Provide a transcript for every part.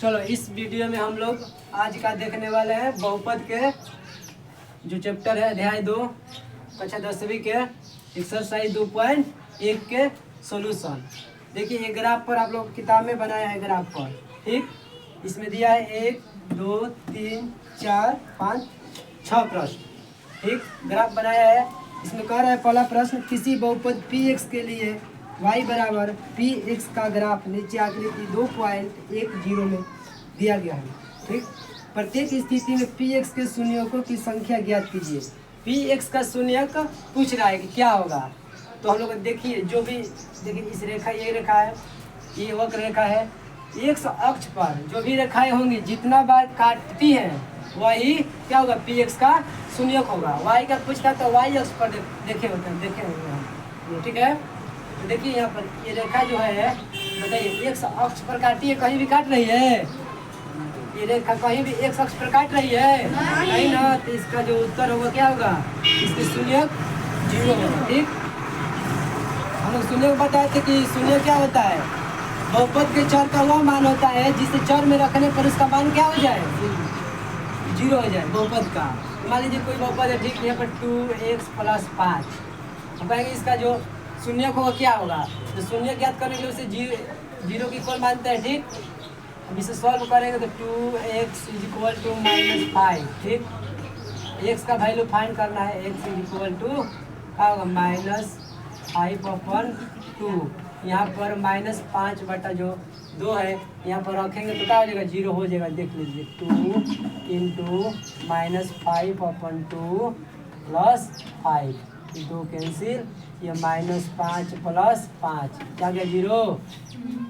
चलो इस वीडियो में हम लोग आज का देखने वाले हैं बहुपद के जो चैप्टर है अध्याय 2 कक्षा 10वीं के एक्सरसाइज 2.1 के सॉल्यूशन। देखिए ये ग्राफ पर आप लोग किताब में बनाया है ग्राफ पर, ठीक। इसमें दिया है 1 2 3 4 5 6 प्रश्न, ठीक। ग्राफ बनाया है। इसमें कह रहा है पहला प्रश्न, किसी बहुपद px के लिए y बराबर px का ग्राफ नीचे आकृति 2.10 में दिया गया है, ठीक। प्रत्येक स्थिति में px के शून्यकों की संख्या ज्ञात कीजिए। px का शून्यक पूछ रहा है कि क्या होगा। तो हम लोग देखिए जो भी देखिए इस रेखा, ये रेखा है, ये वक्र रेखा है, x अक्ष पर जो भी रेखाएं होंगी जितना बार काटती हैं वही क्या होगा, px का शून्यक होगा। y का पूछता तो y अक्ष पर देखे होते हैं, देखे होंगे हम, ठीक है। तो देखिए यहाँ पर ये रेखा जो है, बताइए x अक्ष पर काटी है, कहीं भी काट रही है ये रेखा, कहीं भी x अक्ष पर काट रही है नहीं ना। तो इसका जो उत्तर होगा क्या होगा, इसके शून्यक 0 होगा, ठीक। हम लोग शून्यक बताए थे कि शून्य क्या होता है, बहुपद के चर का वह मान होता है जिसे चर में रखने पर उसका मान क्या हो जाए, 0 हो जाए बहुपद का। मान लीजिए कोई बहुपद है, ठीक, यहाँ पर 2x + 5, हम कहेंगे इसका जो शून्यक होगा क्या होगा। तो शून्य ज्ञात करने के लिए उसे 0 की इक्वल मानते हैं, ठीक। अब इसे सॉल्व करेंगे तो 2x = -5, ठीक। x का वैल्यू फाइंड करना है, x = क्या होगा, -5/2। यहाँ पर -5/2 है, यहाँ पर रखेंगे तो क्या हो जाएगा, 0 हो जाएगा। देख लीजिए 2 × -5/2 + 5, 2 कैंसिल, ये -5 + 5 क्या गया, 0।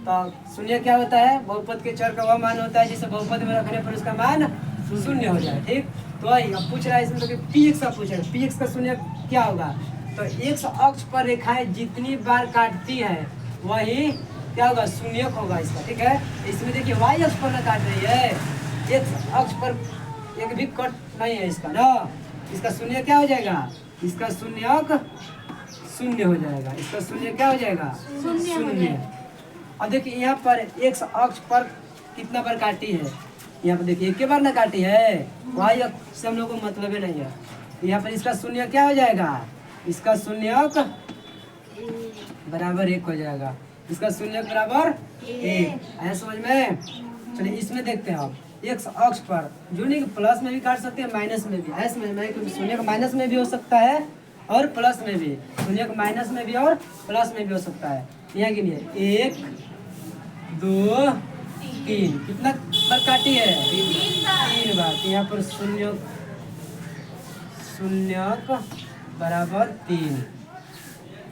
तो शून्य क्या होता है, बहुपद के चर का वह मान होता है जिसे बहुपद में रखने पर उसका मान 0 हो जाए, ठीक। तो अब पूछ रहा है इसमें तो कि px का पूछ रहा है, px का शून्य क्या होगा। तो x अक्ष पर रेखाएं जितनी बार काटती है वही क्या होगा, शून्यक होगा इसका, ठीक है। इसमें देखिए y अक्ष पर न काट रही है, x अक्ष पर एक भी कट नहीं है इसका ना। इसका शून्य क्या हो जाएगा, इसका शून्यक 0 हो जाएगा, इसका शून्य क्या हो जाएगा, 0। अब देखिए यहाँ पर x अक्ष पर कितना बार काटी है, यहाँ पर देखिए एक बार ना काटी है, y अक्ष से हम लोग को मतलब ही नहीं है। यहाँ पर इसका शून्य क्या हो जाएगा, इसका शून्यक बराबर 1 हो जाएगा, इसका शून्यक बराबर 1 है, समझ में। चलिए इसमें देखते हैं। अब x अक्ष पर जो नहीं प्लस में भी काट सकते हैं, माइनस में भी, ऐसे में क्योंकि शून्यक माइनस में भी हो सकता है और प्लस में भी, शून्यक माइनस में भी और प्लस में भी हो सकता है। यहाँ गिनिए 1 2 3, कितना बार काटी है, 3 बार। तो यहाँ पर शून्यक बराबर 3,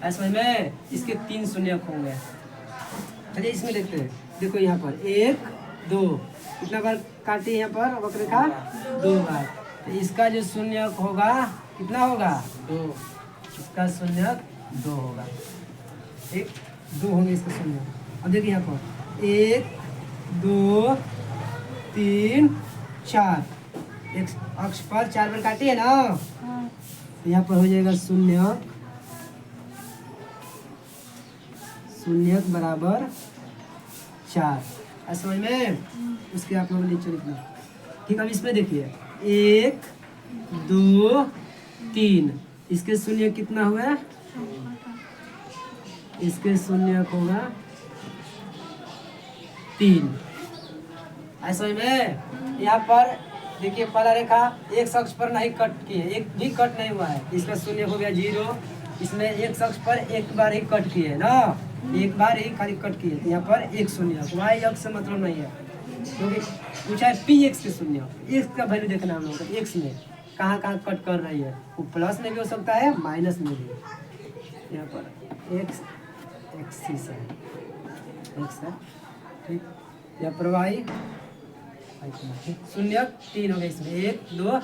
ऐसे में इसके 3 शून्यक होंगे। चलिए इसमें देखते हैं। देखो यहाँ पर 1 2 कितना बार काटी है, यहाँ पर वक्ररेखा 2 बार। तो इसका जो शून्यक होगा कितना होगा, 2, इसका शून्यक 2 होगा, ठीक, 2 होंगे इसका शून्यक। अब देखिए यहाँ पर 1 2 3 4, एक अक्ष पर 4 बार काटी है ना। तो यहाँ पर हो जाएगा शून्यक बराबर 4, समझ में। उसके आप लोगों ने नीचे लिखना, ठीक। अब इसमें देखिए 1 2 3, इसके शून्य कितना हुआ, इसके शून्य होगा 3, ऐसा में। यहाँ पर देखिए पहला रेखा एक अक्ष पर नहीं कट की है, एक भी कट नहीं हुआ है, इसका शून्य हो गया 0। इसमें एक अक्ष पर एक बार ही कट की है ना, एक बार ही खाली कट की है। यहाँ पर एक शून्य, y अक्ष से मतलब नहीं है, क्योंकि पूछा है px के शून्य, x का वैल्यू देखना हम लोग को, x में कहाँ कहाँ कट कर रही है, वो प्लस में भी हो सकता है माइनस में भी। यहाँ पर x एक्सिस है, x है, ठीक। यहाँ पर y शून्यक 3 हो गया, इसमें 1 2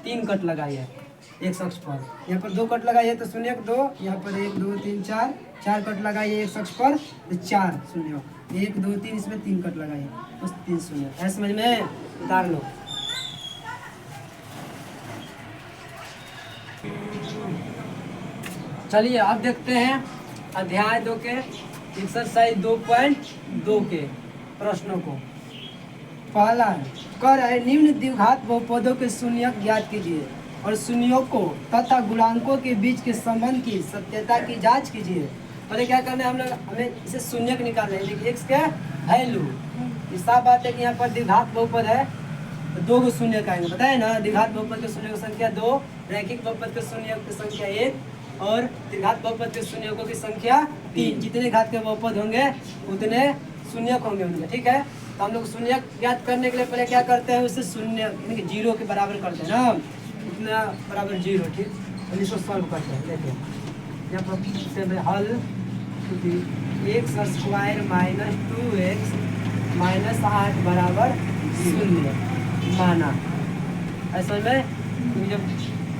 3 कट लगाई है एक अक्ष पर। यहाँ पर 2 कट लगाई है तो शून्यक 2, यहाँ पर 1 2 3 4 कट लगाई है एक अक्ष पर तो 4 शून्य, 1 2 3, इसमें 3 कट लगाई है बस 3 शून्य, ऐसे समझ में, उतार लो। चलिए अब देखते हैं अध्याय 2 के एक्सरसाइज 2.2 के प्रश्नों को। पहला है कह रहा है निम्न द्विघात बहुपदों के शून्यक ज्ञात कीजिए और शून्यकों तथा गुणांकों के बीच के संबंध की सत्यता की जांच कीजिए। पहले क्या करना है हम लोग, हमें इसे शून्यक निकालना है। देखिए एक्स का वैल्यू, ये साफ बात है कि यहाँ पर द्विघात बहुपद है तो दो गो शून्य का आएंगे, पता है ना। द्विघात बहुपद के शून्य की संख्या 2, रैखिक बहुपद के शून्य की संख्या 1 और त्रिघात बहुपद के शून्यकों की संख्या 3। जितने घात के बहुपद होंगे उतने शून्यक होंगे उनके, ठीक है। तो हम लोग शून्यक ज्ञात करने के लिए पहले क्या करते हैं, उससे शून्य यानी कि 0 के बराबर करते हैं ना, इतना बराबर 0, ठीक। तो इसको सॉल्व करते हैं। देखिए यहाँ पर हल x square minus 2x minus 8 बराबर 0 माना। ऐसा में जब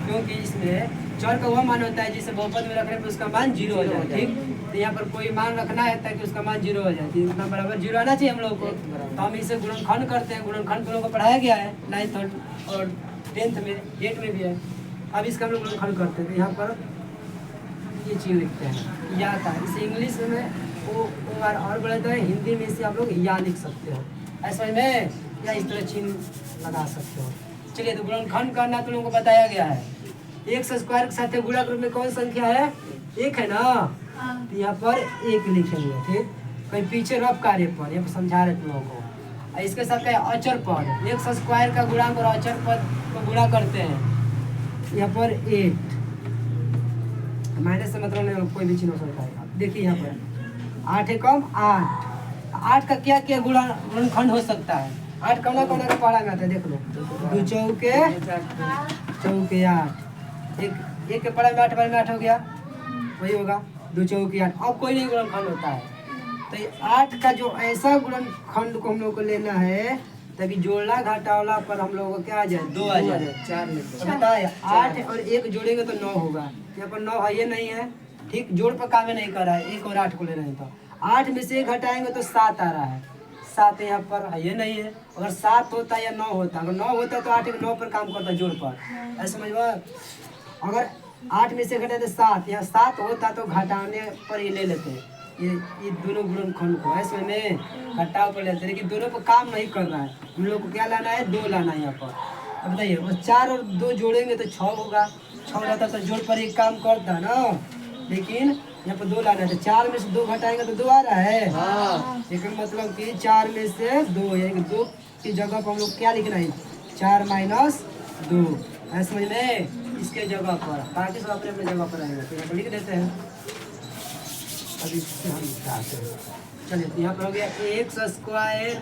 क्योंकि इसमें चर का वह मान होता है जिसे बहुपद में रखने पर उसका मान 0 हो जाए, ठीक। तो यहाँ पर कोई मान रखना है ताकि उसका मान 0 हो जाए, इतना बराबर 0 आना चाहिए हम लोग को। तो हम इसे गुणनखंड करते हैं। गुणनखंड हम लोग को पढ़ाया गया है 9th और 10th में, 8 में भी है। अब इसका हम लोग गुणनखंड करते हैं। तो यहाँ पर ये चीज़ लिखते हैं या था, इसे इंग्लिश में ओ और बोलते हैं, हिंदी में इसे आप लोग या लिख सकते हो ऐसा में, या इस तरह चिन्ह लगा सकते हो। चलिए तो गुणनखंड करना तो लोगों को बताया गया है। एक्स स्क्वायर के साथ गुणा ग्रुप में कौन संख्या है, 1 है ना। तो यहाँ पर 1 लिखेंगे, ठीक। कहीं पीछे रफ कार्य पर यहाँ पर समझा रहे तुम लोगों को। इसके साथ क्या है, अचर पद। एक्स स्क्वायर का गुणांक और अचर पद को गुणा करते हैं। यहाँ पर 8 माइनस से मतलब नहीं, कोई भी चिन्ह हो सकता है। देखिए यहाँ पर 8 एकम 8, 8 का क्या क्या गुणनखंड हो सकता है। 8 कौना कौना का पढ़ा में आता है, देख लो। 2 चौके 8, एक के पढ़ा में 8 बार में 8 हो गया, वही होगा 2 चौके 8। अब कोई नहीं गुणनखंड होता है। तो 8 का जो ऐसा गुणनखंड को हम लोग को लेना है ताकि जोड़ना घटावला पर हम लोगों को क्या आ जाए, 2 आ जाए। 4 बताए 8 और 1 जोड़ेंगे तो 9 होगा। यहाँ पर 9 है, ये नहीं है, ठीक। जोड़ पर काम नहीं कर रहा है, 1 और 8 को ले रहे हैं। तो 8 में से 1 घटाएंगे तो 7 आ रहा है। 7 यहाँ पर है, ये नहीं है। अगर 7 होता या 9 होता, अगर 9 होता तो 8 9 पर काम करता जोड़ पर, ऐसा समझो। अगर 8 में से घटाए तो 7, यहाँ 7 होता तो घटाने पर ही ले लेते हैं ये दोनों गुणनखंड को। ऐसे में घटाव पर लेते हैं, लेकिन दोनों पर काम नहीं कर रहा है। हम लोग को क्या लाना है, 2 लाना है यहाँ पर। अब बताइए, और 4 और 2 जोड़ेंगे तो 6 होगा। 6 रहता तो जोड़ पर एक काम करता ना, लेकिन यहाँ पर 2 लाना है। तो 4 में से 2 घटाएंगे तो 2 आ रहा है। लेकिन मतलब कि 4 में से 2 यानी 2 की जगह पर हम लोग क्या लिखना है, 4 माइनस 2, ऐसे समझ में। इसके जगह पर बाकी सब अपने अपने जगह पर आएंगे, तो यहाँ पर लिख देते हैं। अभी इससे हम लिखते हैं। चलिए तो यहाँ पर हो गया एक्स स्क्वायर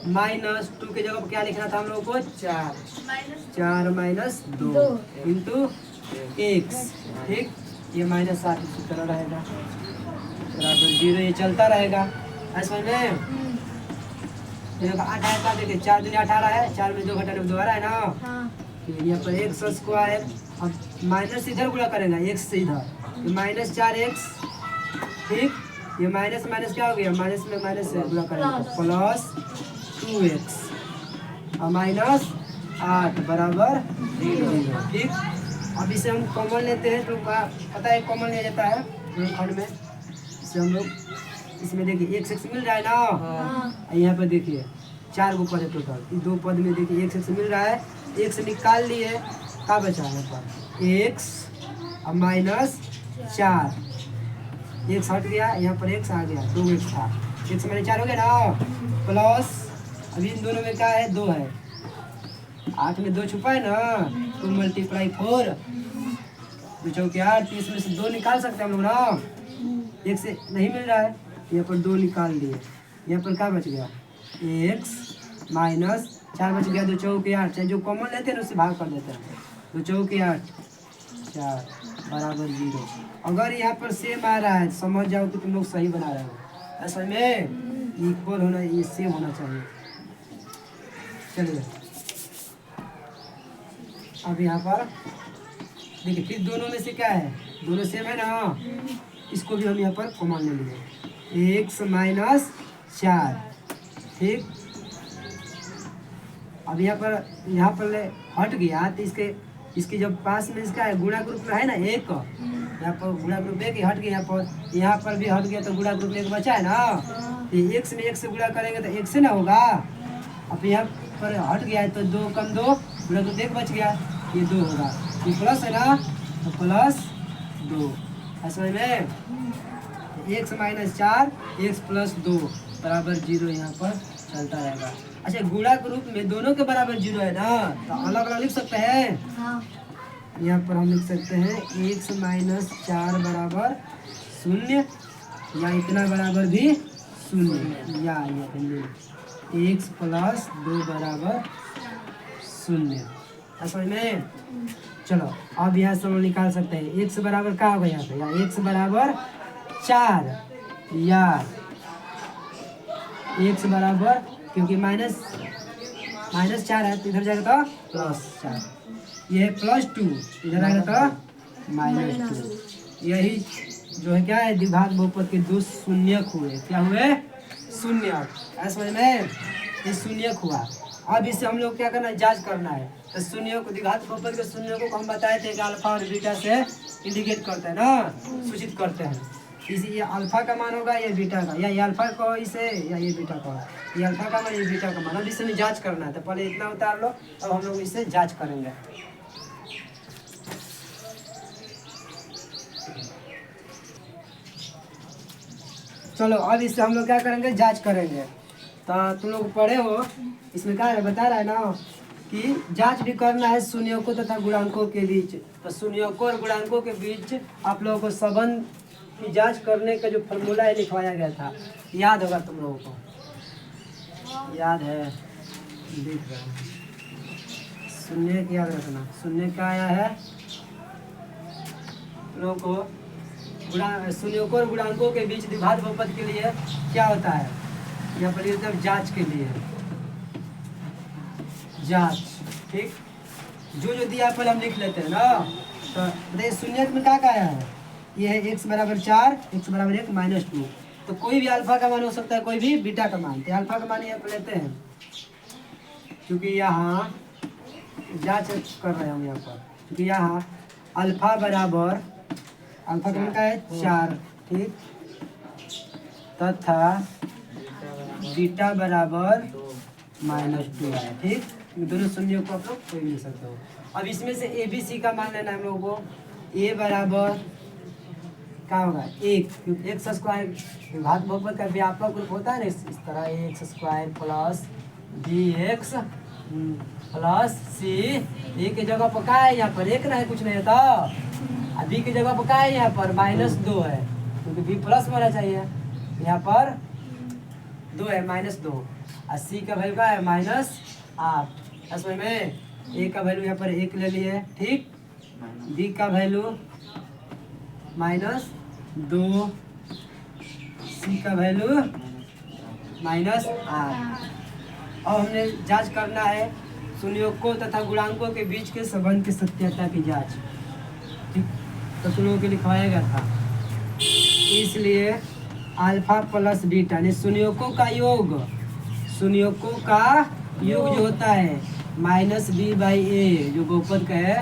माइनस 2 के जगह पर क्या लिखना था हम लोग को, 4 माइनस 2 इंटू एक्स, ठीक। ये माइनस 7 इसी तरह रहेगा बराबर 0, ये चलता रहेगा। ऐसा में 8 आया, देखिए 4 दूनी 18 है, 4 में 2 घटाने में 2 आ रहा है ना। यहाँ पर एक्स स्क्वायर, अब माइनस इधर गुणा करेगा एक्स से इधर, तो माइनस 4x, ठीक। ये माइनस माइनस क्या हो गया, माइनस में माइनस से गुणा करेंगे प्लस 2x और माइनस 8 बराबर 0, ठीक। अब इसे हम कॉमन लेते हैं तो पता है कॉमन लिया जाता है खंड में। इसे हम लोग इसमें देखिए x मिल रहा है ना। यहाँ पर देखिए 4 गो पद है टोटल, इस 2 पद में देखिए x मिल रहा है, x निकाल लिए, क्या बचा यहाँ पर x और माइनस 4, x हट गया, यहाँ पर x आ गया, 2x था, x मैंने 4 हो गया ना, प्लस अभी इन दोनों में क्या है, 2 है, 8 में 2 छुपा है ना, 2 मल्टीप्लाई 4, 2 चौके 8, 30 में से 2 निकाल सकते हैं हम लोग ना। एक से नहीं मिल रहा है, यहाँ पर 2 निकाल दिए, यहाँ पर क्या बच गया, x माइनस 4 बच गया, 2 चौके 8, चाहे जो कॉमन लेते हैं ना उससे भाग कर देते हैं, 2 चौके 8 4 बराबर 0। अगर यहाँ पर सेम आ रहा है समझ जाओ कि तुम लोग सही बना रहे हो, ऐसा में इक्वल होना, ये सेम होना चाहिए। चलिए अब यहाँ पर देखिए, फिर दोनों में से क्या है, दोनों सेम है ना, इसको भी हम यहाँ पर कॉमन ले लिए, x माइनस 4, ठीक। अब यहाँ पर हट गया तो इसके जब पास में इसका है गुणा ग्रुप है ना 1, यहाँ पर गुणा ग्रुप 1 हट गया, यहाँ पर भी हट गया, तो गुणा ग्रुप 1 बचा है ना। तो x में 1 से गुणा करेंगे तो 1 से ना होगा, अब यहाँ पर हट गया है तो 2 कम 2 गुणा 2 1 बच गया, ये 2 होगा, ये प्लस है ना तो प्लस 2। समझ में? x माइनस 4 x प्लस 2 बराबर 0 यहाँ पर चलता रहेगा। अच्छा गुणा के रूप में दोनों के बराबर 0 है ना, तो अलग अलग लिख सकते हैं। यहाँ पर हम लिख सकते हैं x माइनस 4 बराबर 0 या इतना बराबर भी 0 या x प्लस 2 बराबर 0। समझ में? चलो अब यहाँ से हम निकाल सकते हैं x बराबर क्या होगा यहाँ पे, या x बराबर 4 या x बराबर, क्योंकि माइनस 4 है तो इधर जाएगा तो प्लस 4, ये प्लस 2 इधर आएगा तो माइनस 2। यही जो है क्या है द्विघात बहुपद के 2 शून्यक हुए, क्या हुए? शून्यक। समझ में? ये शून्यक हुआ। अब इसे हम लोग क्या करना है, जांच करना है। तो शून्य को द्विघात बहुपद के शून्यकों को हम बताए थे कि अल्फा और बीटा से इंडिकेट करते हैं ना, सूचित करते हैं। इसी ये अल्फा का मान होगा या बीटा का, या ये अल्फा को इसे या ये बीटा का, ये अल्फा का मान ये बीटा का मान। अब इसे हमें जांच करना है, तो पहले इतना उतार लो, अब हम लोग इसे जांच करेंगे। चलो अब इससे हम लोग क्या करेंगे, जांच करेंगे। तो तुम लोग पढ़े हो, इसमें क्या है बता रहा है ना कि जांच भी करना है शून्यकों तथा गुणांकों के बीच। तो शून्यकों और गुणांकों के बीच आप लोगों को संबंध की जांच करने का जो फॉर्मूला है लिखवाया गया था, याद होगा तुम लोगों को, याद है? देख रहे हो, शून्य की याद रखना। शून्य का आया है तुम लोगों को शून्यकों और गुणांकों के बीच द्विघात बहुपद के लिए क्या होता है, यहाँ पर ये तब जांच के लिए जांच। ठीक, जो दिया पहले हम लिख लेते हैं ना। तो बताइए शून्य में क्या आया है, ये है x बराबर 4 x बराबर 1 माइनस 2। तो कोई भी अल्फा का मान हो सकता है, कोई भी बीटा का मान। तो अल्फा का मान यहाँ पर लेते हैं, क्योंकि यहाँ जांच कर रहे हैं हम यहाँ पर, क्योंकि यहाँ अल्फा बराबर, अल्फा का मान क्या है 4, ठीक, तथा बीटा बराबर -2 है। ठीक, दोनों शून्यों को आप लोग कोई भी ले सकते हो। अब इसमें से ए बी सी का मान लेना है हम लोगों को। ए बराबर क्या होगा 1, क्योंकि एक्स स्क्वायर घात बहुपद का व्यापक रूप होता है ना, इस तरह X square plus B X plus C. A की जगह पर क्या है यहाँ पर 1 ना है, कुछ नहीं है। तो बी की जगह पर क्या है यहाँ पर -2 है, क्योंकि बी प्लस होना चाहिए। यहाँ पर 2 है -2, और सी का वैल्यू क्या है -8। समझ में? ए का वैल्यू यहाँ पर 1 ले लिए, ठीक, बी का वैल्यू -2, सी का वैल्यू -8। अब हमने जांच करना है शून्यों तथा गुणांकों के बीच के संबंध की सत्यता की जांच। ठीक, तो तुम लोगों के लिखवाया गया था, इसलिए अल्फा प्लस बीटा ने शून्यों का योग, शून्यों का योग जो होता है -b/a, जो बहुपद का है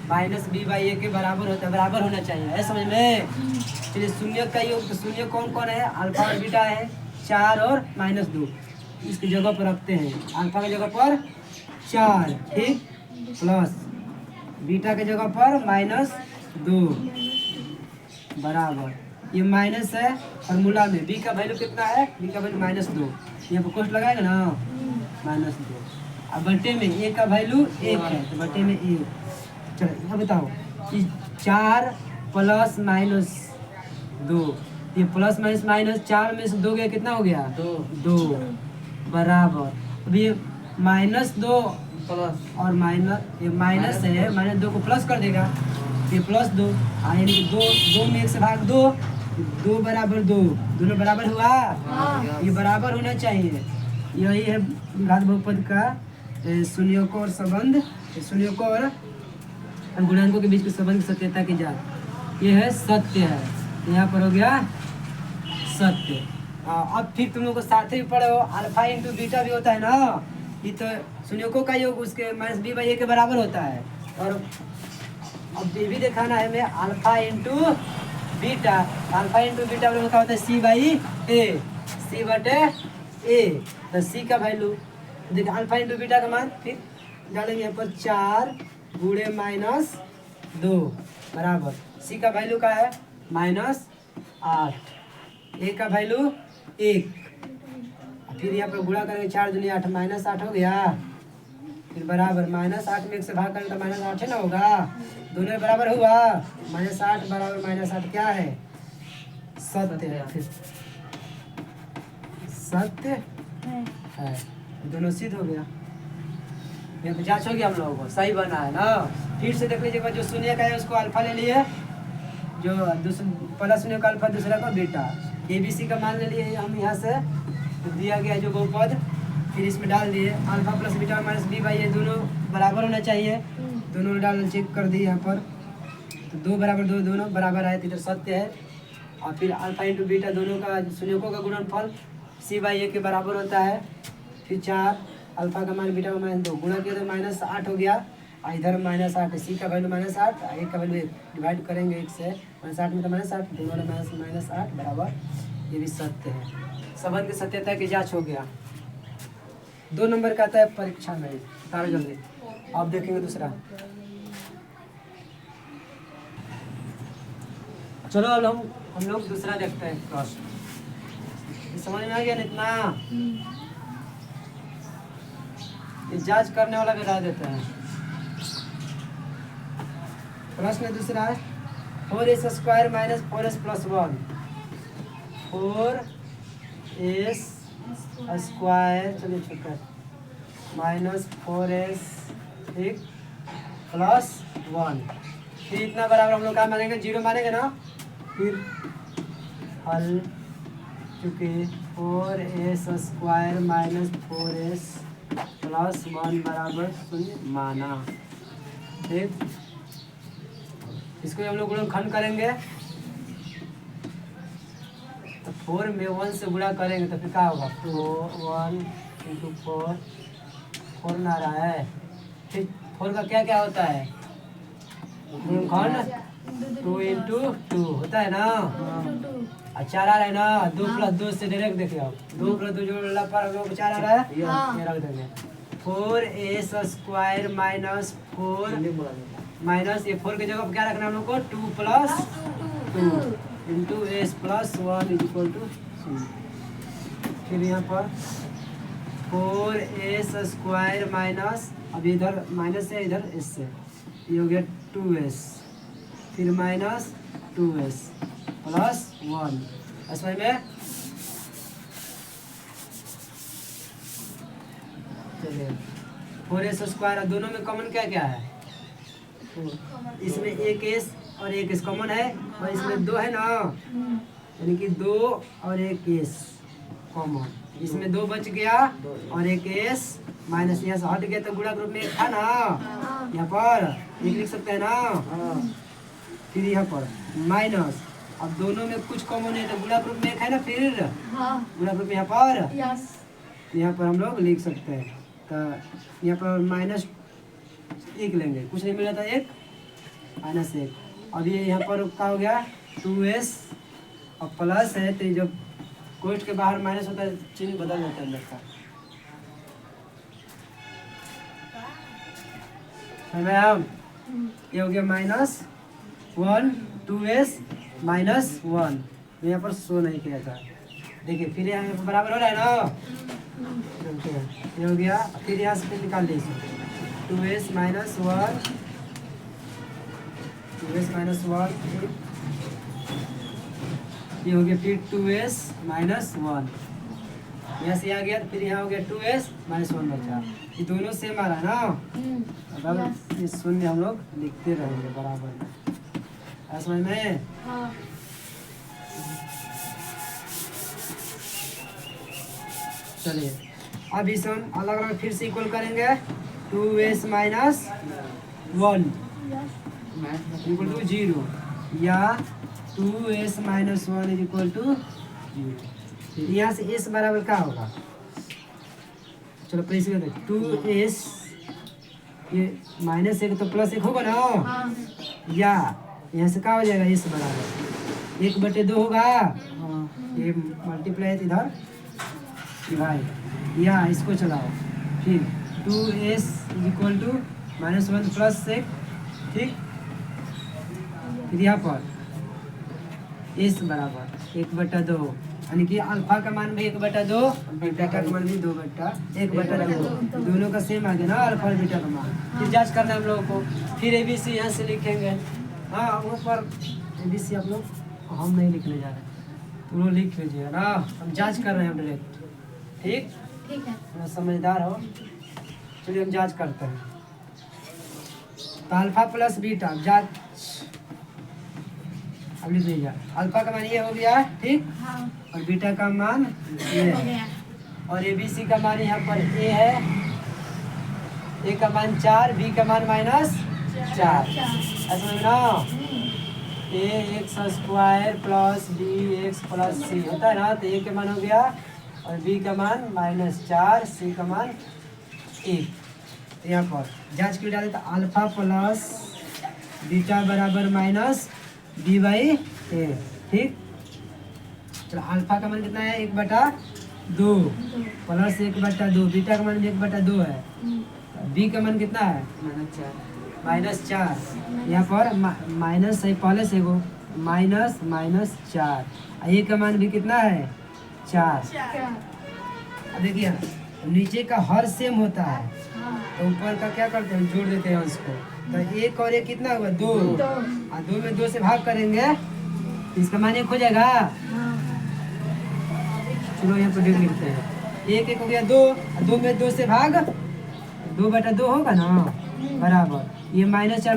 -b/a के बराबर होता है, बराबर होना चाहिए, है समझ में? चलिए शून्य का योग, तो शून्य कौन कौन है, अल्फा और बीटा है, 4 और -2। इसकी जगह पर रखते हैं, अल्फा की जगह पर 4, ठीक, प्लस बीटा की जगह पर -2 बराबर, ये माइनस है फॉर्मूला में। बी का वैल्यू कितना है, बी का वैल्यू -2, यहाँ पर कोष्ट लगाएगा ना -2। अब बटे में ए का वैल्यू 1 है, तो बटे में 1। चलो यहाँ बताओ कि 4 प्लस -2, ये प्लस माइनस 4 में से 2 गया, कितना हो गया 2 बराबर। अब ये -2 प्लस और माइनस, ये माइनस है, -2 को प्लस कर देगा, ये +2, यानी कि 2 में 1 से भाग 2, 2 बराबर 2, दोनों बराबर हुआ। ये बराबर होना चाहिए। यही है घात बहुपद का शून्यों और संबंध, शून्यों और गुणांकों के बीच के संबंध की सत्यता की जांच। ये है सत्य है, यहाँ पर हो गया सत्य। अब फिर तुम लोग को साथ ही पढ़े हो, अल्फा इंटू बीटा भी होता है ना, ये तो शून्यों का योग उसके -b/a के बराबर होता है। और अब ये भी दिखाना है हमें alpha into beta, alpha into beta का होता है c/a, c/a। तो c का वैल्यू देखिए अल्फा इंटू बीटा का मान फिर डालेंगे यहाँ पर 4 गुणे -2 बराबर सी का वैल्यू का है -8, ए का वैल्यू 1, फिर यहाँ पर गुणा करेंगे 4 दूनी 8 -8 हो गया, फिर बराबर -8 में 1 से भाग करें तो -8 है ना होगा, दोनों बराबर हुआ, -8 बराबर -8 क्या है सत्य है, फिर सत्य है, दोनों सिद्ध हो गया। ये तो जांच हो गया हम लोगों को सही बना है ना। फिर से देख लीजिएगा जो शून्य का है उसको अल्फा ले लिए, जो पहला शून्य का अल्फा दूसरा का बीटा, ABC का मान ले लिए हम यहाँ से, तो दिया गया जो बहुपद, फिर इसमें डाल दिए alpha plus beta minus B by, ये दोनों बराबर होना चाहिए, दोनों डाल चेक कर दिए यहाँ पर, तो 2 बराबर 2 दोनों बराबर आए, तो इधर सत्य है। और फिर अल्फा इंटू बीटा दोनों का शून्यों का गुणनफल सी बाई ए के बराबर होता है, फिर 4 अल्फा का मान बीटा का मान 2 गुणा किया तो -8 हो गया, और इधर -8 सी का वैल्यू -8, एक का वैल्यू डिवाइड करेंगे 1 से, -8 में तो -8 दोनों में -8 बराबर, ये भी सत्य है। संबंध की सत्यता की जांच हो गया। 2 नंबर का आता है परीक्षा में, तारो जल्दी आप देखेंगे दूसरा। चलो अब हम लोग दूसरा देखते हैं प्रश्न, समझ में आ गया ना इतना, ये जांच करने वाला भी राय देते हैं। प्रश्न दूसरा है 4s² - 4s + 1, 4s² चलिए छोटा -4s ठीक +1, फिर इतना बराबर हम लोग क्या मानेंगे 0 मानेंगे ना, फिर हल चुके 4s² - 4s +1 बराबर 0 माना, ठीक। इसको हम लोग गुणनखंड करेंगे तो 4 में 1 से गुणा करेंगे तो फिर क्या होगा 1 × 4 4 ना रहा है, फिर 4 का क्या क्या होता है गुणनखंड 2 × 2 होता है ना, और 4 आ रहा है ना, 2 + 2 से डायरेक्ट देखिए आप 2 + 2 जोड़ने पर हम लोग 4 आ रहा है, ये रख देंगे 4s² - 4 माइनस ये 4 की जगह पर क्या रखना है हम लोग को 2 + 2 × s + 1 = 2, फिर यहाँ पर 4s² माइनस, अब इधर माइनस है इधर s से, ये हो गया 2s, फिर -2s + 1, समझ में। चलिए 4s² दोनों में कॉमन क्या क्या है, इसमें एक s और एक s कॉमन है, और इसमें 2 है ना, यानी कि 2 और एक s कॉमन, इसमें 2 बच गया और एक s माइनस यहाँ से हट गया, तो गुणा ग्रुप में 1 था ना, यहाँ पर 1 लिख सकते हैं ना, फिर यहाँ पर माइनस, अब दोनों में कुछ कॉमन है तो गुणा ग्रुप में 1 है ना, फिर गुणा ग्रुप में यहाँ पर यहाँ पर हम लोग लिख सकते हैं, तो यहाँ पर -1 लेंगे, कुछ नहीं मिला था 1 -1, अब ये यहाँ पर क्या हो गया 2s और प्लस है, तो जब कोष्ठ के बाहर माइनस होता है चिन्ह बदल जाता है अंदर का, मैम ये हो गया -1 2s -1, यहाँ पर शो नहीं किया था, देखिए फिर यहाँ पर बराबर हो रहा है ना, ये हो गया, फिर यहाँ से निकाल लीजिए 2s - 1 ये हो गया, फिर 2s - 1 यहाँ से आ गया, फिर यहाँ हो गया 2s - 1 बचा, ये दोनों सेम आ रहा है ना, अब ये शून्य हम लोग लिखते रहेंगे बराबर, समझ में। चलिए अब इसे हम अलग अलग फिर से इक्वल करेंगे, 2s - 1 = 0 या 2s - 1 = 0, यहाँ से s बराबर क्या होगा, चलो प्रेस कर 2s, ये -1 तो +1 होगा ना, या यहाँ से क्या हो जाएगा s बराबर 1/2 होगा, ये मल्टीप्लाई इधर डिवाइड, या इसको चलाओ फिर 2s इक्वल टू -1 प्लस 6, ठीक। फिर यहाँ पर s बराबर 1/2, यानी कि अल्फा का मान भी 1/2, बीटा का मान भी 2/1/2, दोनों का सेम आ गया ना अल्फा और बीटा का मान। फिर जांच करना है हम लोगों को। फिर ABC यहाँ से लिखेंगे, हाँ ऊपर ABC आप लोग, हम नहीं लिखने जा रहे, तुम लोग लिख लीजिएगा ना, हम जांच कर रहे हैं डायरेक्ट, ठीक। ठीक है। थोड़ा समझदार हो। चलिए हम जांच करते हैं। तो अल्फा प्लस बीटा जांच, अब लिख लीजिए। अल्फा का मान ये हो गया, ठीक, हाँ और बीटा का मान ये हो है, गया। और ABC का मान यहाँ पर A है, A का मान 4, B का मान -4, ऐसा ना, ax square plus bx plus c होता है ना। तो A का मान हो गया और B का मान -4, C का मान 1। तो यहाँ पर जांच क्यों डाले, तो अल्फा प्लस बीटा बराबर -b/a, ठीक। चलो अल्फा का मान कितना है, 1/2 प्लस 1/2, बीटा का मान भी 1/2 है, बी का मान कितना है -4, यहाँ पर माइनस है पहले से वो, -4, ए का मान भी कितना है 4। अब देखिए नीचे का हर सेम होता है, तो ऊपर का क्या करते हैं, जोड़ देते हैं अंश को। तो 1 और 1 कितना हुआ 2, और 2 में 2 से भाग करेंगे, इसका मान 1 हो जाएगा। चलो यहाँ पर देख लिखते हैं, 1 हो गया 2, और 2 में 2 से भाग, 2/2 होगा ना, बराबर ये -4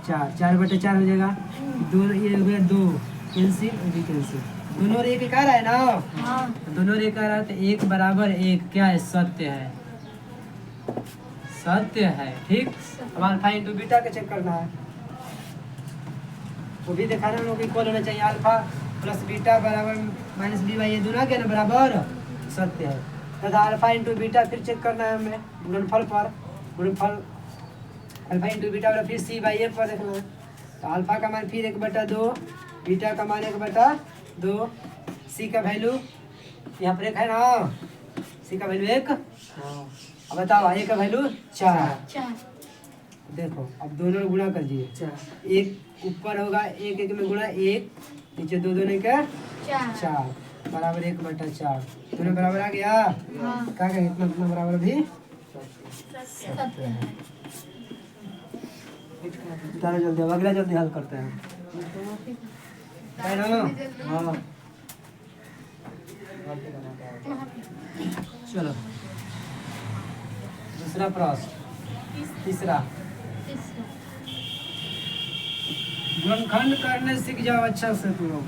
4/4 हो जाएगा। 2 ये हो गया 2, कैंसिल और भी कैंसिल, दोनों एक आ रहा है ना, दोनों एक आ रहा है। तो 1 बराबर 1 क्या है, सत्य है, सत्य है, ठीक। अब अल्फा इंटू बीटा का चेक करना है, वो भी दिखाना लोग इक्वल होना चाहिए। अल्फा प्लस बीटा बराबर -b/a, दोनों क्या ना बराबर सत्य है। तथा अल्फा इंटू बीटा फिर चेक करना है हमें, गुणनफल पर, गुणनफल अल्फा इंटू बीटा और फिर c/a पर देखना है। तो अल्फा का मान फिर 1/2, बीटा का मान 1/2, c का वैल्यू यहाँ पर 1 है ना, c का वैल्यू 1। अब बताओ a का वैल्यू 4। देखो अब दोनों में गुणा कर दिए, 1 ऊपर होगा 1 में गुणा 1, नीचे 2 2 का 4 बराबर 1/4, दोनों बराबर आ गया। क्या कहें इतना इतना बराबर भी चलो जल्दी, अब अगला जल्दी हल करते हैं, है ना। हाँ चलो दूसरा प्रश्न, तीसरा, गुणनखंड करने सीख जाओ अच्छा से तुम लोग।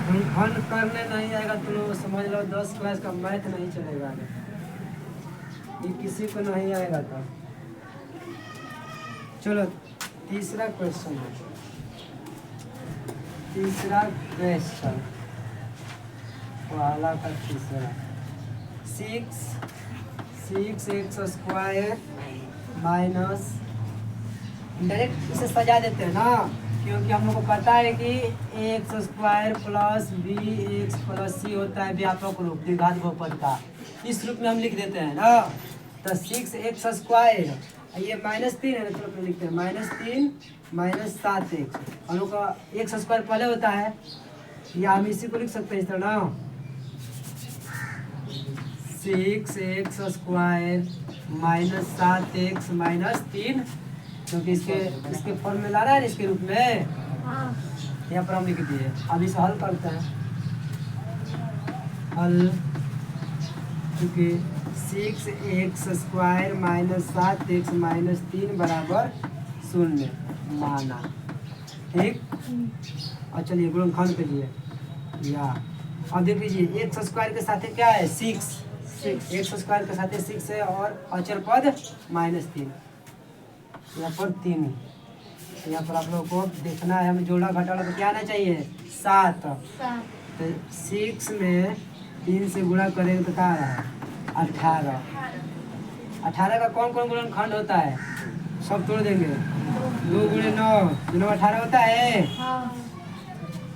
गुणनखंड करने नहीं आएगा तुम लोग समझ लो 10 क्लास का मैथ नहीं चलेगा, ये किसी को नहीं आएगा। तो चलो तीसरा क्वेश्चन है, तीसरा क्वेश्चन वाला का तीसरा, 6x स्क्वायर माइनस, डायरेक्ट इसे सजा देते हैं ना, क्योंकि हम लोग को पता है कि x square plus bx plus c होता है व्यापक रूप द्विघात बहुपद का, इस रूप में हम लिख देते हैं ना। तो 6x स्क्वायर, ये -3 है, तो लिखते हैं -3 -7x, हम लोग का x स्क्वायर पहले होता है, या हम इसी को लिख सकते हैं इस तरह ना, 6x स्क्वायर -7x -3, क्योंकि इसके फॉर्म में ला रहा है इसके रूप में, यहाँ पर हम लिख दिए। अब इसे हल करते हैं, हल, क्योंकि 6x स्क्वायर -7x -3 बराबर 0 माना, ठीक। और चलिए गुणनखंड के लिए, या अब देख लीजिए x स्क्वायर के साथ क्या है 6, x स्क्वायर के साथ 6 है, और अचर पद -3, यहाँ पर 3, यहाँ पर आप लोगों को देखना है, हमें जोड़ा घटाना तो क्या आना चाहिए 7। तो 6 में 3 से गुणा करेंगे तो क्या आ रहा है 18। 18 का कौन कौन गुणनखंड होता है, सब तोड़ देंगे, 2 × 9 9 18 होता है,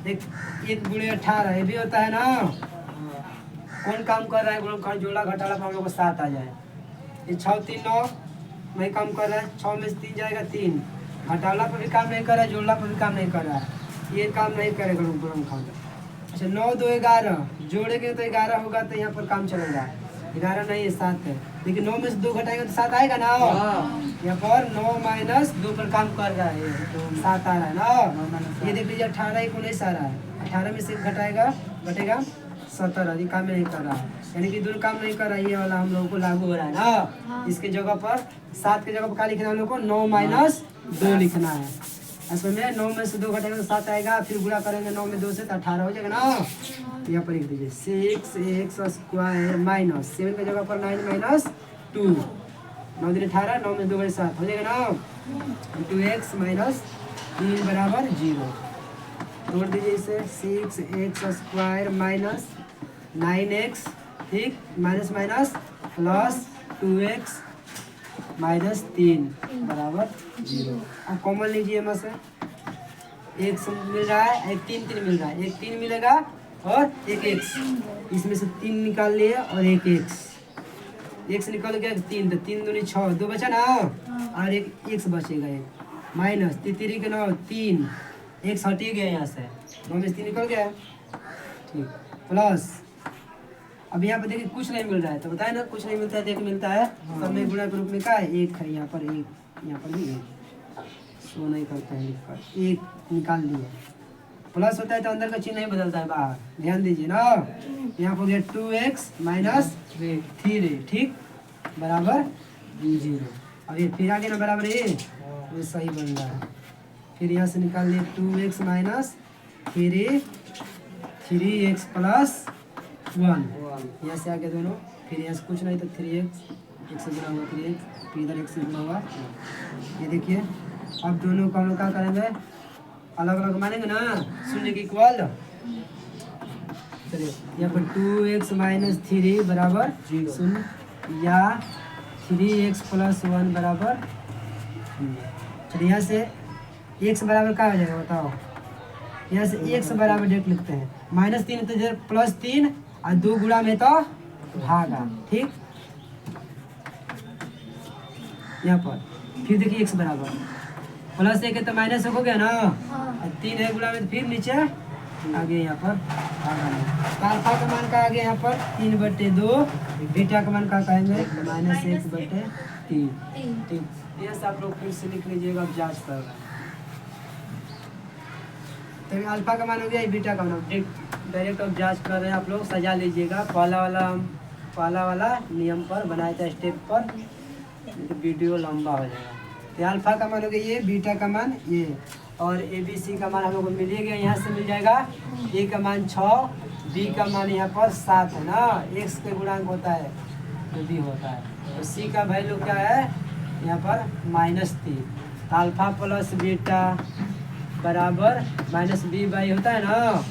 1 × 18 ये भी होता है ना, कौन काम कर रहा है, गुणनखंड जोड़ा घटाला पर हम लोग को 7 आ जाए। ये 6 3 9 वही काम कर रहा है, 6 में से 3 जाएगा 3, घटाला पर भी काम नहीं कर रहा है, जोड़ला पर भी काम नहीं कर रहा है, ये काम नहीं करेगा गुणनखंड। अच्छा 9 2 11 जोड़ेंगे तो 11 होगा, तो यहाँ पर काम चलेगा। 11 नहीं है 7 है, लेकिन 9 में से 2 घटाएगा तो 7 आएगा ना। यहाँ पर 9 - 2 पर काम कर रहा है, 7 आ रहा है ना। ये देख लीजिए 18 19 आ रहा है, 18 में से घटाएगा घटेगा 17, ये काम नहीं कर रहा है, यानी कि दोनों काम नहीं कर रहा है। ये वाला हम लोगों को लागू हो रहा है ना। इसके जगह पर 7 के जगह पर क्या लिखना है हम लोग को, 9 - 2 लिखना है। ऐसे में 9 में से 2 घटेगा तो 7 आएगा, फिर गुणा करेंगे 9 में 2 से तो 18 हो जाएगा ना। यहाँ पर लिख दीजिए 6x² माइनस 7 के जगह पर 9 - 2, 9 दिन 18, 9 में 2 बजे 7 हो जाएगा ना। 2x - 3 बराबर 0। तोड़ दीजिए इसे, 6x² माइनस 9x, ठीक, minus minus plus 2x minus 3 बराबर 0। अब कॉमन लीजिए में से, एक मिल रहा है, एक 3 3 मिल रहा है, एक 3 मिलेगा और एक x, इसमें से 3 निकाल लिए और एक x निकल गया 3, तो 3 दूनी 6, 2 बचा ना, और एक x बचेगा, एक माइनस 3 के 9 3, x हट ही गया यहाँ से, 9 में से 3 निकल गया, ठीक, प्लस अब यहाँ पर देखिए कुछ नहीं मिल रहा है, तो बताए ना कुछ नहीं मिलता है, देख मिलता है, सब में गुणा के रूप में क्या है, एक है, यहाँ पर एक, यहाँ पर भी एक, सो नहीं करता है लिखकर, एक निकाल लिए, प्लस होता है तो अंदर का चिन्ह नहीं बदलता है बाहर, ध्यान दीजिए ना। यहाँ पर गया 2x माइनस 3, ठीक, बराबर 0। अब ये फिर आगे ना बराबर ये सही बन रहा है। फिर यहाँ से निकाल लिए 2x माइनस 3x प्लस 1, यहाँ से आगे दोनों, फिर यहाँ से कुछ नहीं तो 3x, एक से गुना हुआ 3x, फिर इधर 1 से गुना हुआ। ये देखिए अब दोनों को हम लोग क्या करेंगे, अलग अलग मानेंगे ना, शून्य के इक्वल। चलिए यहाँ पर 2x माइनस 3 बराबर 0 या 3x प्लस 1 बराबर 0। चलिए यहाँ से x बराबर क्या हो जाएगा बताओ, यहाँ से x बराबर डायरेक्ट लिखते हैं, -3 तो इधर +3 और 2 गुणा में तो भागा, ठीक। यहाँ पर फिर देखिए x बराबर +1 है तो -1 हो गया ना, 3 है गुणा में तो फिर नीचे आगे यहाँ पर भागा में, तो अल्फा का मान का आगे यहाँ पर 3/2, बीटा का मान का कहेंगे -1/3, ठीक। ये सब आप लोग फिर से लिख लीजिएगा, अब जांच कर रहे हैं। तो अल्फा का मान हो गया, बीटा का मान डायरेक्ट अब जांच कर रहे हैं, आप लोग सजा लीजिएगा, पहला वाला नियम पर बनाए थे स्टेप पर, तो वीडियो लंबा हो जाएगा। तो अल्फा का मान हो गया ये, बीटा का मान ये, और ABC का मान हम लोग को मिल गया, यहाँ से मिल जाएगा A का मान 6, B का मान यहाँ पर 7 है ना, x के गुणांक होता है तो B होता है, तो C का वैल्यू क्या है यहाँ पर -3, तो अल्फा प्लस बीटा बराबर -B/, होता है ना।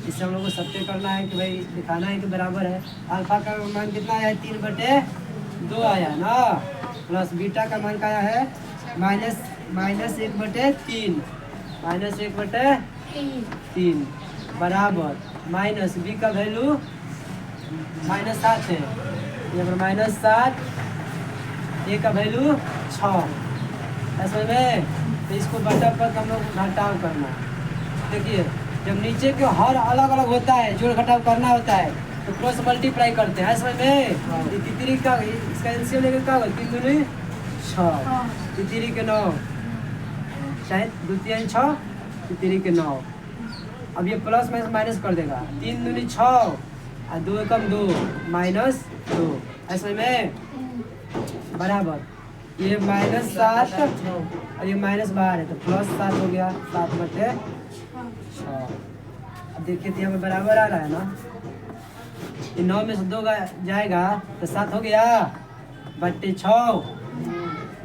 इससे हम लोग को सत्य करना है कि भाई दिखाना है कि बराबर है। अल्फा का मान कितना आया है, 3/2 आया ना, प्लस बीटा का मान क्या आया है -1/3 बराबर माइनस बी का वैल्यू -7 है, यहाँ पर -7, ए का वैल्यू 6, ऐसे में तो इसको बटा पर हम लोग घटाव करना। देखिए जब नीचे के हर अलग अलग होता है, जोड़ घटाव करना होता है तो क्रॉस मल्टीप्लाई करते हैं, ऐसे में तितरी का इसका एलसीएम लेकर क्या होगा, 3 दूनी 6, तितरी के 9, शायद 2 3 6, तितरी के 9। अब ये प्लस माइनस कर देगा, 3 दूनी 6 और 2 एकम 2 -2, ऐसे में बराबर ये -7 और ये -12 है तो +7 हो गया, 7/6। अब देखिए तो यहाँ पे बराबर आ रहा है ना, ये 9 में से 2 जाएगा तो 7 हो गया बट्टे 6,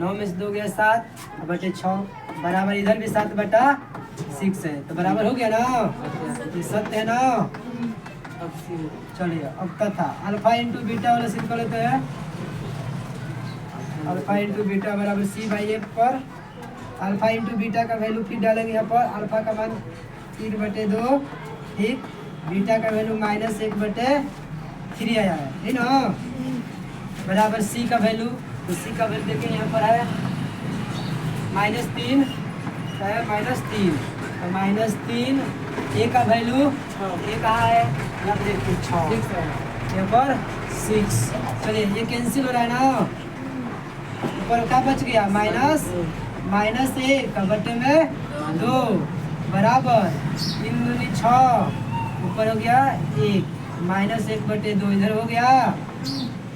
9 में से 2 गया 7 बट्टे 6 बराबर, इधर भी 7/6 है तो बराबर हो गया ना, ये सत्य है ना। चलिए अब तथा अल्फा इंटू बीटा वाला सिंपल लेते हैं, अल्फा इंटू बीटा बराबर C/F पर अल्फा इंटू बीटा का वैल्यू फिर डालेंगे यहाँ पर, अल्फा का मान 3/2, ठीक, बीटा का वैल्यू -1/3, 3 आया है ना, बराबर सी का वैल्यू, तो सी का वैल्यू देखिए यहाँ पर है -3 है, -3 और -3 ए का वैल्यू ए कहाँ है यहाँ पर देखिए 6 यहाँ पर 6। चलिए ये कैंसिल हो रहा है ना, ऊपर क्या बच गया -ए का बटे में 2 बराबर 3 दूनी 6, ऊपर हो गया 1 -1 बटे 2 इधर हो गया,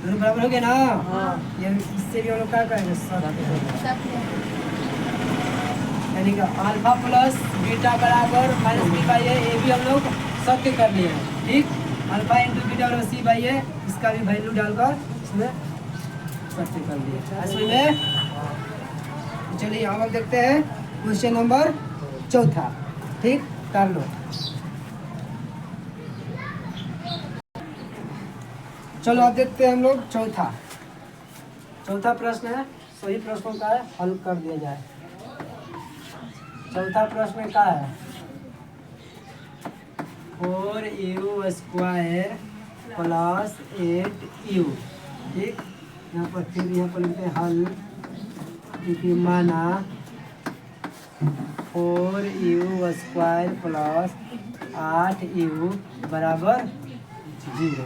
दोनों बराबर हो गया ना। ये इससे भी हम लोग क्या करेंगे, यानी कि अल्फा प्लस बीटा बराबर -b/a, ये भी हम लोग सत्य कर लिए हैं, ठीक। अल्फा इंटू बीटा बराबर c/a, इसका भी वैल्यू डालकर इसमें सत्य कर दिए इसमें में। चलिए हम अब देखते हैं क्वेश्चन नंबर 4, ठीक, कर लो। चलो अब देखते हैं हम लोग चौथा प्रश्न है, सही प्रश्नों का हल कर दिया जाए। चौथा प्रश्न क्या है, 4u² प्लस 8u, ठीक। यहाँ पर फिर यहाँ पर लिखते हैं हल, क्योंकि माना 4u² प्लस 8u बराबर 0,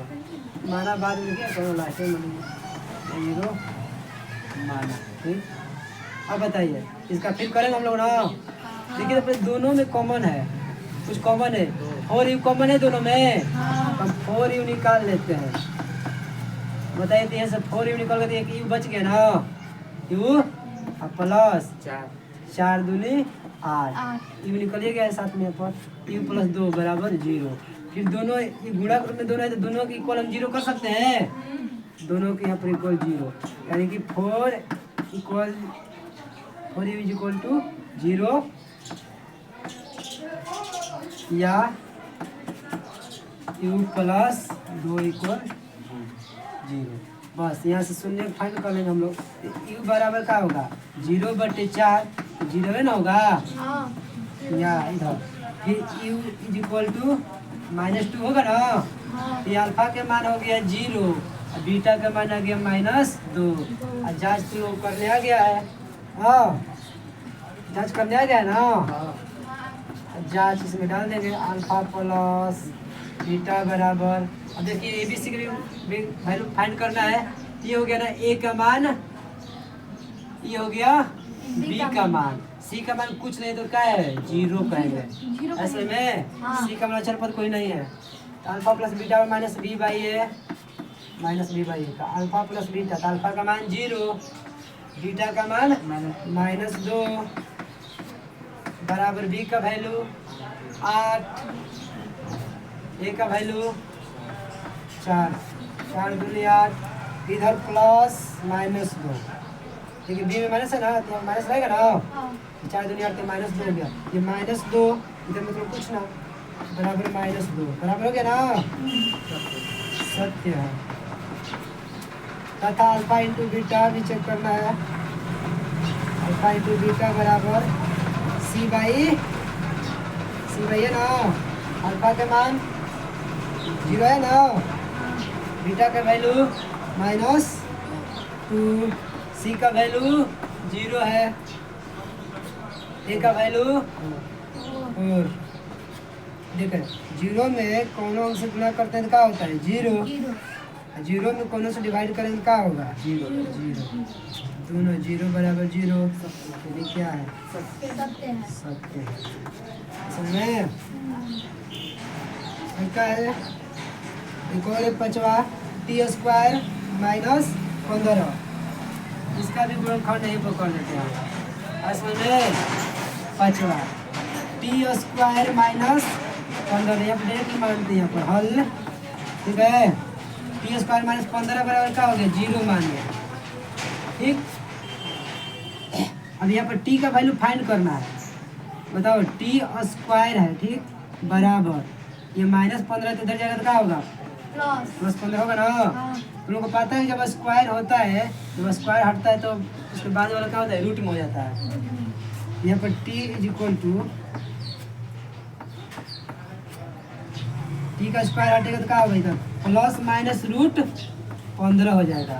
माना बाद में लिखिए, करो लास्ट में 0 माना, ठीक। अब बताइए इसका फिर करेंगे हम लोग ना, देखिए अपने दोनों में कॉमन है, कुछ कॉमन है, 4u कॉमन है दोनों में, हम 4u निकाल लेते हैं। बताइए तो यहाँ से 4u निकाल कर एक u बच गया ना, u प्लस 4 दूनी 8, u निकलिए गया साथ में पर u प्लस 2 बराबर 0। फिर दोनों ये गुणा में दोनों है तो दोनों की इक्वल हम 0 कर सकते हैं, दोनों के यहाँ पर इक्वल 0, यानी कि 4u = 0 या u प्लस 2 = 0। बस यहाँ से शून्य फाइंड कर लेंगे हम लोग, u बराबर क्या होगा 0/4, 0 है ना होगा, या इधर फिर u = -2 होगा ना, ये अल्फा के मान हो गया 0, बीटा का मान आ गया -2, और जांच तो लोग करने आ गया है, हाँ जांच करने आ गया है ना, जांच इसमें डाल देंगे, अल्फा प्लस बीटा बराबर, अब देखिए ABC का भी वैल्यू फाइंड करना है, ये हो गया ना A का मान, ये हो गया B का मान, C का मान कुछ नहीं तो क्या है 0 कहेंगे, ऐसे में C का मान अचर पद कोई नहीं है, तो अल्फा प्लस बीटा -b/a का अल्फा प्लस बीटा, तो अल्फा का मान 0, बीटा का मान -2 बराबर B का वैल्यू 8, A का वैल्यू 4 दूनी 8, इधर प्लस -2, ठीक है, B में माइनस है ना तो माइनस रहेगा ना, 4 दूनी 8 तो -2 हो गया, ये -2 इधर मतलब कुछ ना, बराबर -2 बराबर हो गया ना, सत्य है। तथा अल्फा इंटू बीटा भी चेक करना है, अल्फा इंटू बीटा बराबर c/a ना, अल्फा के मान 0 है ना, बीटा का वैल्यू -2, c का वैल्यू 0 है, a का वैल्यू 4। देखिए 0 में कौनों से गुणा करते हैं तो क्या होता है 0, 0 में कौनों से डिवाइड करेंगे तो क्या होगा 0, दोनों 0 बराबर 0, ये क्या है सत्य है, समझे क्या है। एक और एक पांचवा t² - 15, इसका भी गुणनखंड नहीं पकड़ लेते हैं, इसमें पांचवा t² - 15, यहाँ पर डायरेक्ट मानते हैं यहाँ पर हल, ठीक है, t² - 15 बराबर क्या हो गया 0 मान लिया, ठीक। अब यहाँ पर t का वैल्यू फाइंड करना है, बताओ t² है, ठीक, बराबर ये -15 तो इधर जाएगा तो क्या होगा +15 होगा ना, तुम लोग को पता है जब स्क्वायर होता है, जब स्क्वायर हटता है तो उसके बाद वाला क्या होता है रूट में हो जाता है। यहाँ पर t = टी का स्क्वायर हटेगा तो क्या होगा इधर, प्लस माइनस रूट 15 हो जाएगा।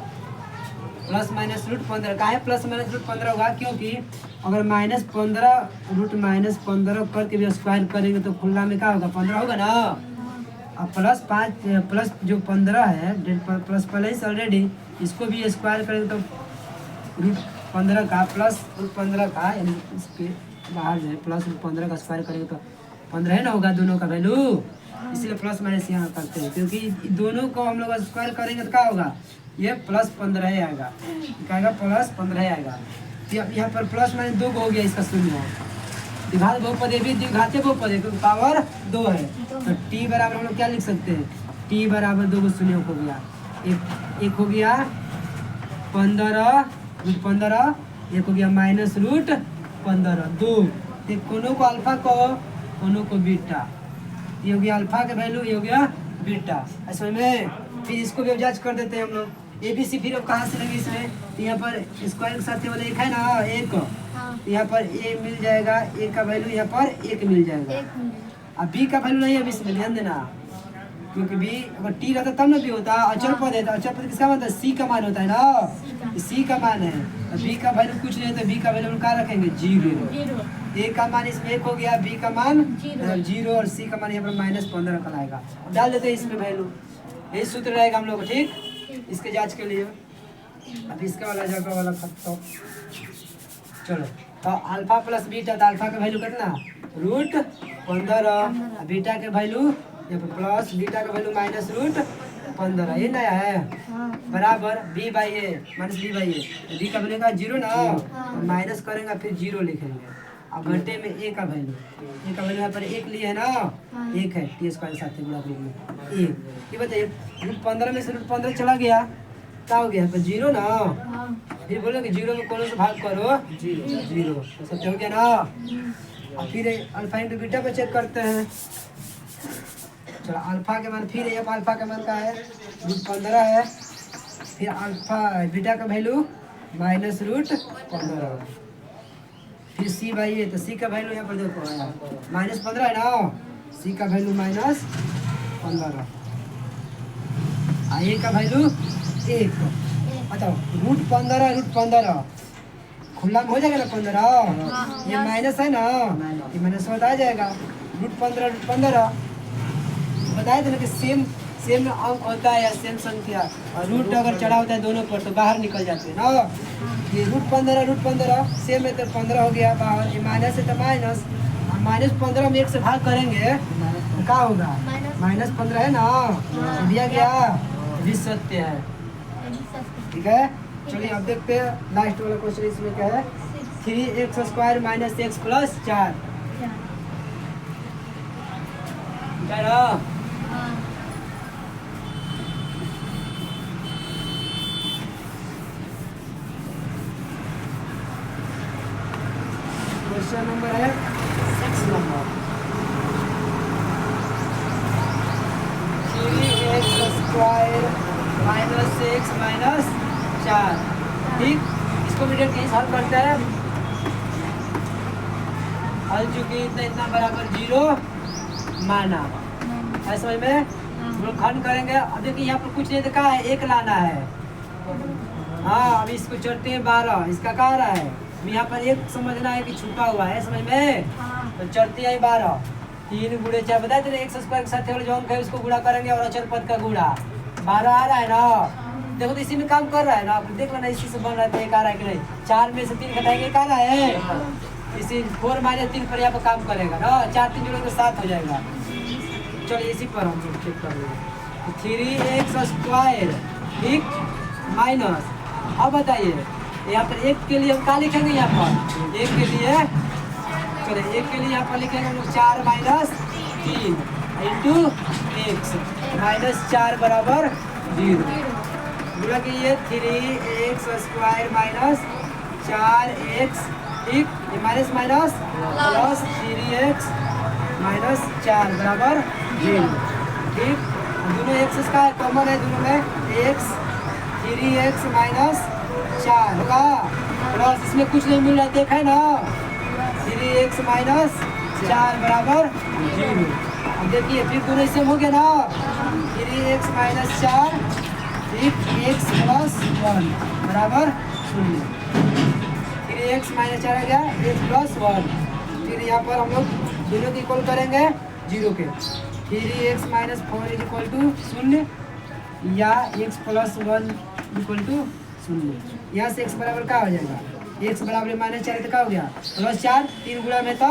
प्लस माइनस रूट 15 का है, प्लस माइनस रूट 15 होगा क्योंकि अगर -15 रूट -15 करके भी स्क्वायर करेंगे तो खुला में क्या होगा, 15 होगा ना। अब प्लस 5 प्लस जो 15 है प्लस प्लस ऑलरेडी, इसको भी स्क्वायर करेंगे तो रूट 15 का प्लस रूट 15 का, यानी इसके बाहर जो है प्लस रूट 15 का स्क्वायर करेंगे तो 15 है ना होगा दोनों का वैल्यू, इसलिए प्लस माइनस यहाँ करते हैं क्योंकि दोनों को हम लोग स्क्वायर करेंगे तो क्या होगा, ये प्लस 15 आएगा, क्या आएगा, प्लस 15 आएगा। यहाँ पर प्लस माइनस 2 हो गया, इसका शून्य द्विघात बहुपद, ये भी द्विघाती बहुपद है क्योंकि पावर 2 है, तो टी बराबर हम लोग क्या लिख सकते हैं, टी बराबर 2 को शून्य हो गया, एक हो गया 15 रूट 15, एक हो गया माइनस रूट 15, 2 कोनो को अल्फा को कोनो को बीटा, ये हो गया अल्फा का वैल्यू, ये हो गया बीटा, ऐसे में फिर इसको भी जांच कर देते हैं हम लोग। ए बी सी फिर अब कहाँ से लेंगे इसमें, तो यहाँ पर स्क्वायर के साथ वाला एक है ना, एक तो यहाँ पर ए मिल जाएगा, ए का वैल्यू यहाँ पर 1 मिल जाएगा। अब बी का वैल्यू नहीं है अभी, इसमें ध्यान देना, क्योंकि बी अगर टी रहता तब ना बी होता, अचर पद है तो अचर पद किसका मान है, सी का मान होता है ना, सी का मान है, बी का वैल्यू कुछ नहीं है तो बी का वैल्यू क्या रखेंगे, 0। ए का मान इसमें 1 हो गया, बी का मान 0 और सी का मान यहाँ पर -15 का आएगा। डाल देते हैं इसमें वैल्यू, यही सूत्र रहेगा हम लोग को, ठीक। इसके जांच के लिए अब इसका वाला जगह वाला खत्म, चलो तो अल्फा प्लस बीटा, तो अल्फा का वैल्यू कितना, रूट 15, बीटा के वैल्यू यहाँ पर प्लस, बीटा का वैल्यू माइनस रूट 15, ये नया है, बराबर B by A minus B by A, B का वैल्यू का 0 ना, तो माइनस करेंगे फिर 0 लिखेंगे, अब घंटे में ए का वैल्यू, ए का वैल्यू यहाँ पर 1 लिए है ना, 1 है, टी स्क्वायर साथ गुणा करेंगे 1। ये बताइए रूट 15 में से रूट 15 चला गया, क्या हो गया, 0 ना, फिर बोलो कि 0 में कौन से भाग करो, 0 तो सत्य हो गया ना। अब फिर अल्फा इंटू बीटा पे चेक करते हैं, चलो अल्फा के मान, फिर यहाँ अल्फा का मान का है रूट 15 है, फिर अल्फा बीटा का वैल्यू माइनस रूट 15, फिर सी बाई ए, तो सी का वैल्यू यहाँ पर देखो -15 है ना, सी का वैल्यू -15, ए का वैल्यू 1, बताओ रूट 15 खुला में हो जाएगा ना 15, ये माइनस है ना, ये माइनस आ जाएगा, रूट 15 बताए थे ना कि सेम अंक होता है या सेम संख्या, और रूट अगर चढ़ा होता है दोनों पर तो बाहर निकल जाते हैं ना, ये रूट 15 सेम है तो 15 हो गया बाहर, ये माइनस है तो माइनस, -15 में 1 से भाग करेंगे तो क्या होगा, -15 है ना, दिया गया, भी सत्य है, ठीक है। चलिए अब देखते हैं लास्ट वाला क्वेश्चन, इसमें क्या है, 3x² - x + 4, क्वेश्चन नंबर है 6 नंबर, 3x² - x - 4, ठीक। इसको मीडियम कहीं हल करते हैं, हल चुकी इतना बराबर 0 माना, ऐसा समझ में हम लोग खंड करेंगे। अब देखिए यहाँ पर कुछ नहीं देखा है, 1 लाना है, हाँ अब इसको चढ़ते हैं 12, इसका क्या आ रहा है, यहाँ पर 1 समझना है कि छुपा हुआ है, समझ में, तो चढ़ती है 12, 3 गुणे 4 बताए थे, x² के साथ जो अंक है उसको गुणा करेंगे और अचर पद का गुणा, 12 आ रहा है ना, देखो तो इसी में काम कर रहा है ना, आप देख लेना इसी से बन रहा है, 1 आ रहा है कि नहीं, 4 में से 3 घटाएंगे 1 आ रहा है, इसी 4 - 3 पर यहाँ पर काम करेगा ना, 4 3 जोड़ेंगे 7 हो जाएगा। चलिए इसी पर हम लोग चेक कर लेंगे, 3x², ठीक, माइनस, अब बताइए यहाँ पर 1 के लिए हम क्या लिखेंगे, यहाँ पर 1 के लिए, चलिए 1 के लिए यहाँ पर लिखेंगे हम लोग 4 - 3 इंटू x -4 बराबर 0, बोला कि ये 3x² - 4x, ठीक, ये माइनस माइनस प्लस 3x - 4 बराबर 0, ठीक, दोनों x का कॉमन है, दोनों में x 3x - 4 होगा, प्लस इसमें कुछ नहीं मिल रहा देखा है ना, 3x - 4 बराबर 0, अब देखिए फिर दोनों सेम हो गया ना, 3x माइनस 4 फिर x प्लस 1 बराबर 0। 3x माइनस 4 आ गया x प्लस 1। फिर यहाँ पर हम लोग दोनों को इक्वल करेंगे 0 के। 3x minus 4 is equal to 0 या x प्लस 1 इक्वल टू 0। यहाँ से x बराबर क्या हो जाएगा, x बराबर माइनस 4 तो क्या हो गया प्लस 4, 3 गुणा में तो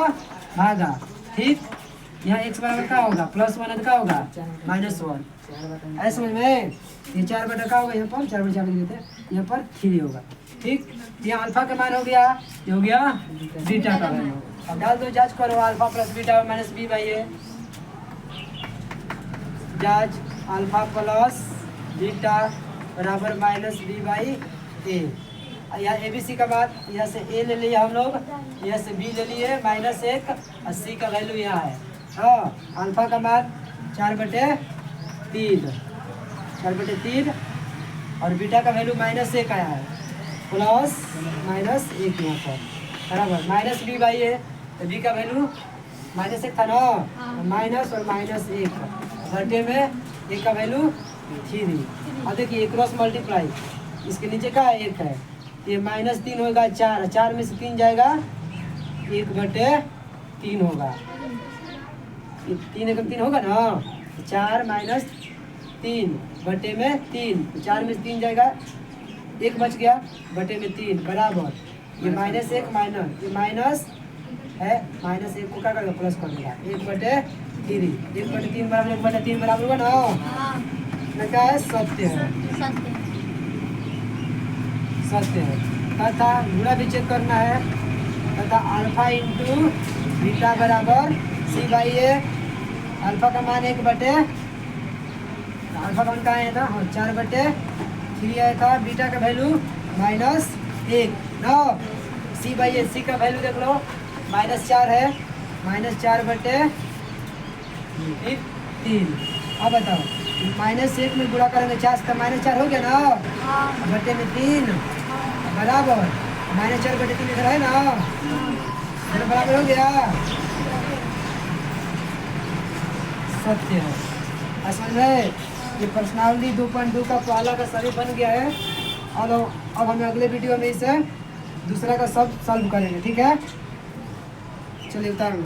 भागा, ठीक। यहाँ x बराबर क्या होगा प्लस 1 है तो क्या होगा माइनस 1। ऐसे समझ में, ये 4 बटा क्या होगा, यहाँ पर 4 बटा 4 लिख देते हैं, यहाँ पर 3 होगा, ठीक। यहाँ अल्फा का मान हो गया, ये हो गया बीटा का वैल्यू। अब डाल दो, जांच करो, alpha plus beta minus B by A. जांच अल्फा प्लस बीटा बराबर माइनस बी बाई ए। यहाँ ए बी सी का बात, यहाँ से ए ले लिया हम लोग, यहाँ से बी ले लिए माइनस 1 और सी का वैल्यू यहाँ है। हाँ, अल्फा का मान 4/3 और बीटा का वैल्यू माइनस 1 आया है, प्लस माइनस 1 यहाँ पर बराबर माइनस बी बाई ए। तो बी का वैल्यू माइनस 1 था ना, माइनस और माइनस 1 घंटे में ए का वैल्यू 3। अब देखिए क्रॉस मल्टीप्लाई, इसके नीचे का 1 है, ये माइनस 3 होगा 4, 4 में से 3 जाएगा 1/3 होगा, 3 एकम 3 होगा ना, 4 माइनस 3 बटे में 3, 4 में से 3 जाएगा, 1 बच गया बटे में 3 बराबर ये माइनस 1 माइनस ये माइनस है, माइनस 1 को क्या करेगा प्लस कर देगा 1/3, 1/3 बराबर 1/3 बराबर होगा ना, क्या है सत्य है, सत्य है। तथा गुणा भी चेक करना है, तथा अल्फा इंटू बीटा बराबर सी बाई ए। अल्फा का मान 1/, अल्फा का मान कहाँ आया था, हाँ 4/3 आया था, बीटा का वैल्यू माइनस 1 ना, सी बाई ए, सी का वैल्यू देख लो माइनस 4 है, माइनस 4/3। अब बताओ माइनस 1 में गुणा करेंगे 4 का माइनस 4 हो गया ना, बटे में 3 बराबर माइनस 4/3 लिख रहा है ना, बराबर हो गया, सत्य है। समझ में, ये पर्सनालिटी 2.2 का पहला का सभी बन गया है। अब हम अगले वीडियो में इसे दूसरा का सब सॉल्व करेंगे, ठीक है। चलिए उतार लो।